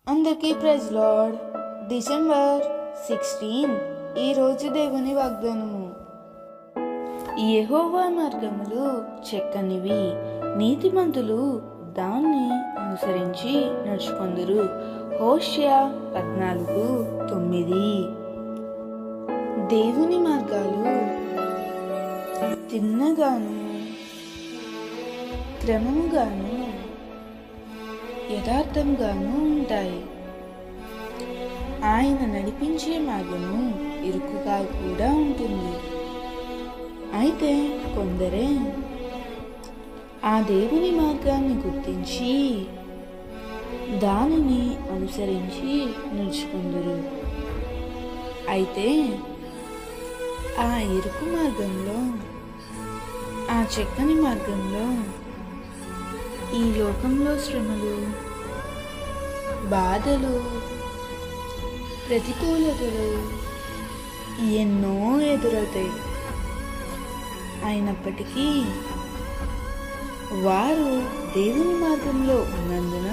అందరికీ praise lord. December 16 ఈరోజు దేవుని వాగ్దానము. యెహోవా మార్గములు చక్కనివి, నీతిమంతులు దాన్ని అనుసరించి నడుచుకొందురు. హోషేయ 14:9. దేవుని మార్గాలు తిన్నగాను, క్రమముగాను, యథార్థంగాను ఉంటాయి. ఆయన నడిపించే మార్గము ఇరుకుగా కూడా ఉంటుంది. అయితే కొందరే ఆ దేవుని మార్గాన్ని గుర్తించి దానిని అనుసరించి నడుచుకుందరు. అయితే ఆ ఇరుకు మార్గంలో, ఆ చక్కని మార్గంలో ఈ లోకంలో శ్రమలు, బాధలు, ప్రతికూలతలు ఎన్నో ఎదురవుతాయి. అయినప్పటికీ వారు దేవుని మార్గంలో ఉన్నందున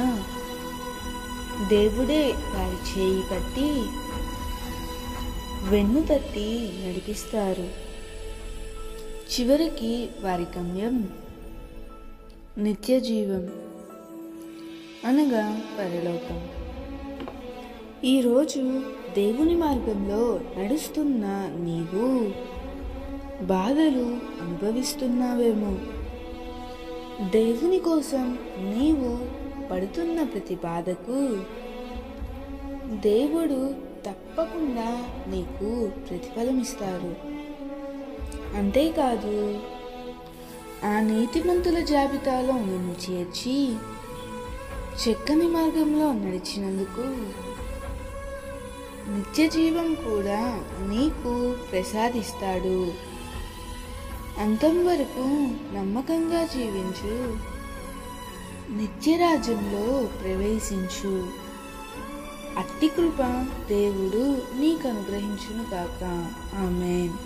దేవుడే వారి చేయి పట్టి వెన్ను తట్టి నడిపిస్తారు. చివరికి వారి గమ్యం నిత్య జీవం, అనగా పరలోకం. ఈరోజు దేవుని మార్గంలో నడుస్తున్న నీవు బాధలు అనుభవిస్తున్నావేమో. దేవుని కోసం నీవు పడుతున్న ప్రతి బాధకు దేవుడు తప్పకుండా నీకు ప్రతిఫలం ఇస్తాడు. అంతేకాదు, ఆ నీతిమంతుల జాబితాలో నిన్ను చేర్చి చక్కని మార్గంలో నడిచినందుకు నిత్య జీవం కూడా నీకు ప్రసాదిస్తాడు. అంతం వరకు నమ్మకంగా జీవించు, నిత్యరాజ్యంలో ప్రవేశించు. అట్టి కృప దేవుడు నీకు అనుగ్రహించును గాక. ఆమేన్.